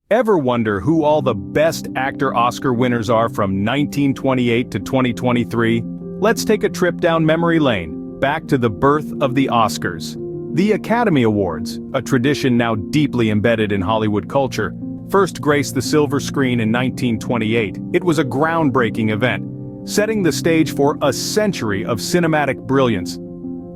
Ever wonder who all the Best Actor Oscar winners are from 1928 to 2023? Let's take a trip down memory lane, back to the birth of the Oscars. The Academy Awards, a tradition now deeply embedded in Hollywood culture, first graced the silver screen in 1928. It was a groundbreaking event, setting the stage for a century of cinematic brilliance.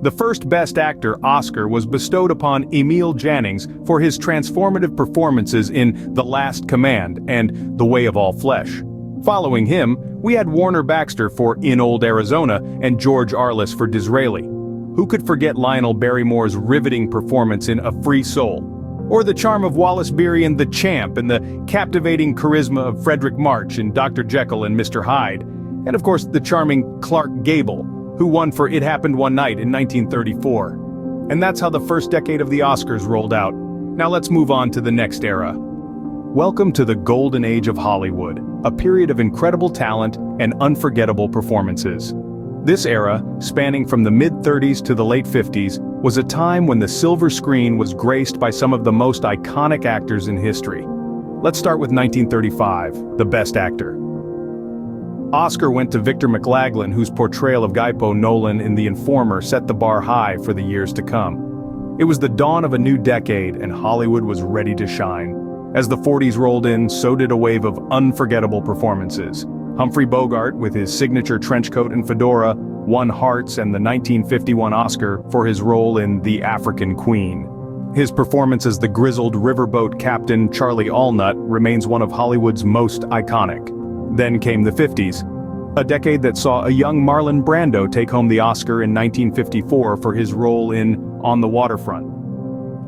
The first Best Actor Oscar was bestowed upon Emil Jannings for his transformative performances in The Last Command and The Way of All Flesh. Following him, we had Warner Baxter for In Old Arizona and George Arliss for Disraeli. Who could forget Lionel Barrymore's riveting performance in A Free Soul? Or the charm of Wallace Beery in The Champ and the captivating charisma of Frederick March in Dr. Jekyll and Mr. Hyde? And of course the charming Clark Gable, who won for It Happened One Night in 1934. And that's how the first decade of the Oscars rolled out. Now let's move on to the next era. Welcome to the golden age of Hollywood, a period of incredible talent and unforgettable performances. This era, spanning from the mid-30s to the late 50s, was a time when the silver screen was graced by some of the most iconic actors in history. Let's start with 1935, the Best Actor. Oscar went to Victor McLaglen, whose portrayal of Guy Po Nolan in The Informer set the bar high for the years to come. It was the dawn of a new decade, and Hollywood was ready to shine. As the 40s rolled in, so did a wave of unforgettable performances. Humphrey Bogart, with his signature trench coat and fedora, won Hearts and the 1951 Oscar for his role in The African Queen. His performance as the grizzled riverboat captain Charlie Allnut remains one of Hollywood's most iconic. Then came the 50s, a decade that saw a young Marlon Brando take home the Oscar in 1954 for his role in On the Waterfront.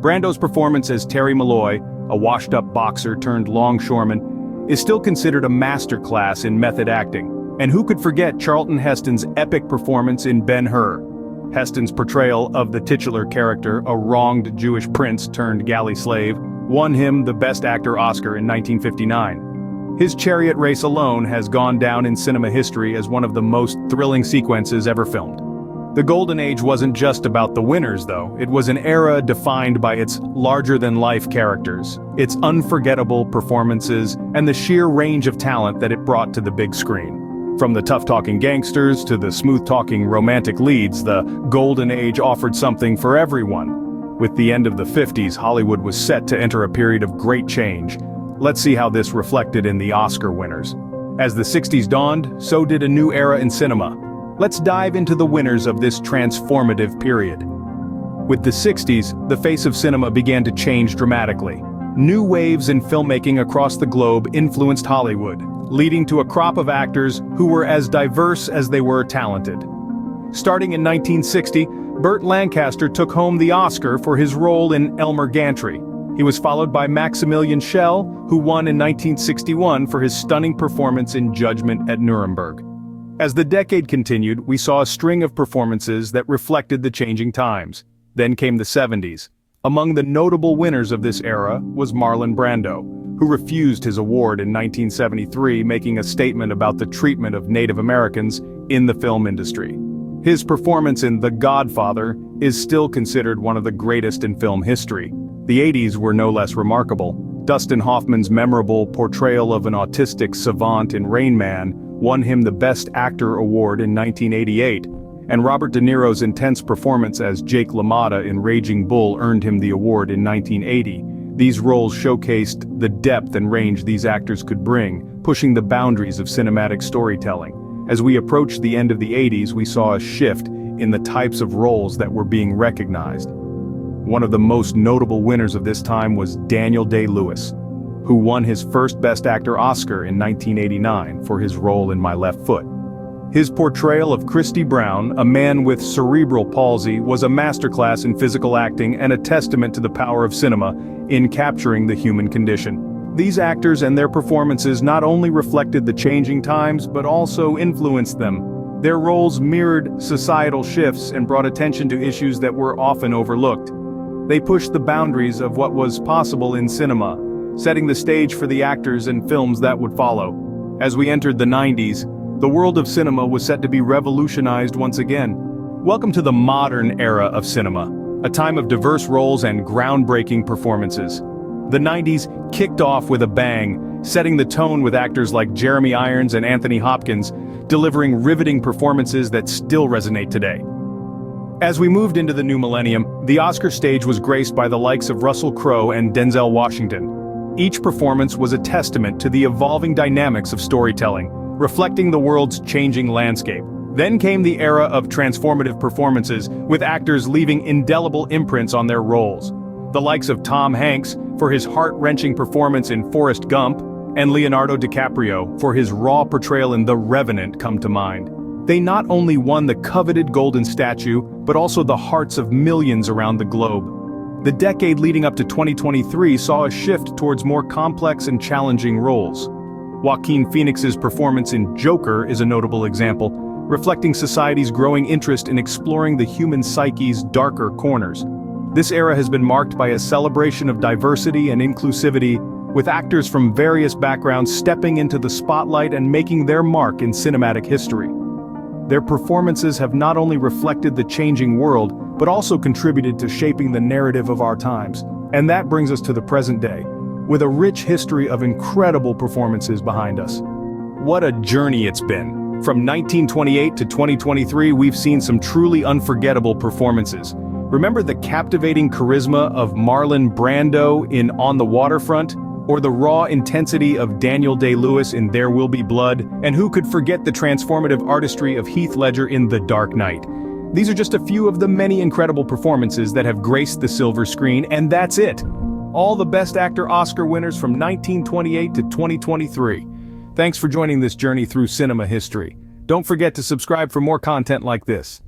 Brando's performance as Terry Malloy, a washed-up boxer turned longshoreman, is still considered a masterclass in method acting. And who could forget Charlton Heston's epic performance in Ben-Hur? Heston's portrayal of the titular character, a wronged Jewish prince turned galley slave, won him the Best Actor Oscar in 1959. His chariot race alone has gone down in cinema history as one of the most thrilling sequences ever filmed. The Golden Age wasn't just about the winners, though. It was an era defined by its larger-than-life characters, its unforgettable performances, and the sheer range of talent that it brought to the big screen. From the tough-talking gangsters to the smooth-talking romantic leads, the Golden Age offered something for everyone. With the end of the 50s, Hollywood was set to enter a period of great change. Let's see how this reflected in the Oscar winners. As the 60s dawned, so did a new era in cinema. Let's dive into the winners of this transformative period. With the 60s, the face of cinema began to change dramatically. New waves in filmmaking across the globe influenced Hollywood, leading to a crop of actors who were as diverse as they were talented. Starting in 1960, Burt Lancaster took home the Oscar for his role in Elmer Gantry. He was followed by Maximilian Schell, who won in 1961 for his stunning performance in Judgment at Nuremberg. As the decade continued, we saw a string of performances that reflected the changing times. Then came the 70s. Among the notable winners of this era was Marlon Brando, who refused his award in 1973, making a statement about the treatment of Native Americans in the film industry. His performance in The Godfather is still considered one of the greatest in film history. The 80s were no less remarkable. Dustin Hoffman's memorable portrayal of an autistic savant in Rain Man won him the Best Actor award in 1988, and Robert De Niro's intense performance as Jake LaMotta in Raging Bull earned him the award in 1980. These roles showcased the depth and range these actors could bring, pushing the boundaries of cinematic storytelling. As we approached the end of the 80s, we saw a shift in the types of roles that were being recognized. One of the most notable winners of this time was Daniel Day-Lewis, who won his first Best Actor Oscar in 1989 for his role in My Left Foot. His portrayal of Christy Brown, a man with cerebral palsy, was a masterclass in physical acting and a testament to the power of cinema in capturing the human condition. These actors and their performances not only reflected the changing times but also influenced them. Their roles mirrored societal shifts and brought attention to issues that were often overlooked. They pushed the boundaries of what was possible in cinema, setting the stage for the actors and films that would follow. As we entered the 90s, the world of cinema was set to be revolutionized once again. Welcome to the modern era of cinema, a time of diverse roles and groundbreaking performances. The 90s kicked off with a bang, setting the tone with actors like Jeremy Irons and Anthony Hopkins, delivering riveting performances that still resonate today. As we moved into the new millennium, the Oscar stage was graced by the likes of Russell Crowe and Denzel Washington. Each performance was a testament to the evolving dynamics of storytelling, reflecting the world's changing landscape. Then came the era of transformative performances, with actors leaving indelible imprints on their roles. The likes of Tom Hanks for his heart-wrenching performance in Forrest Gump, and Leonardo DiCaprio for his raw portrayal in The Revenant come to mind. They not only won the coveted Golden Statue, but also the hearts of millions around the globe. The decade leading up to 2023 saw a shift towards more complex and challenging roles. Joaquin Phoenix's performance in Joker is a notable example, reflecting society's growing interest in exploring the human psyche's darker corners. This era has been marked by a celebration of diversity and inclusivity, with actors from various backgrounds stepping into the spotlight and making their mark in cinematic history. Their performances have not only reflected the changing world, but also contributed to shaping the narrative of our times. And that brings us to the present day, with a rich history of incredible performances behind us. What a journey it's been. From 1928 to 2023, we've seen some truly unforgettable performances. Remember the captivating charisma of Marlon Brando in On the Waterfront? Or the raw intensity of Daniel Day-Lewis in There Will Be Blood? And who could forget the transformative artistry of Heath Ledger in The Dark Knight? These are just a few of the many incredible performances that have graced the silver screen, and that's it. All the Best Actor Oscar winners from 1928 to 2023. Thanks for joining this journey through cinema history. Don't forget to subscribe for more content like this.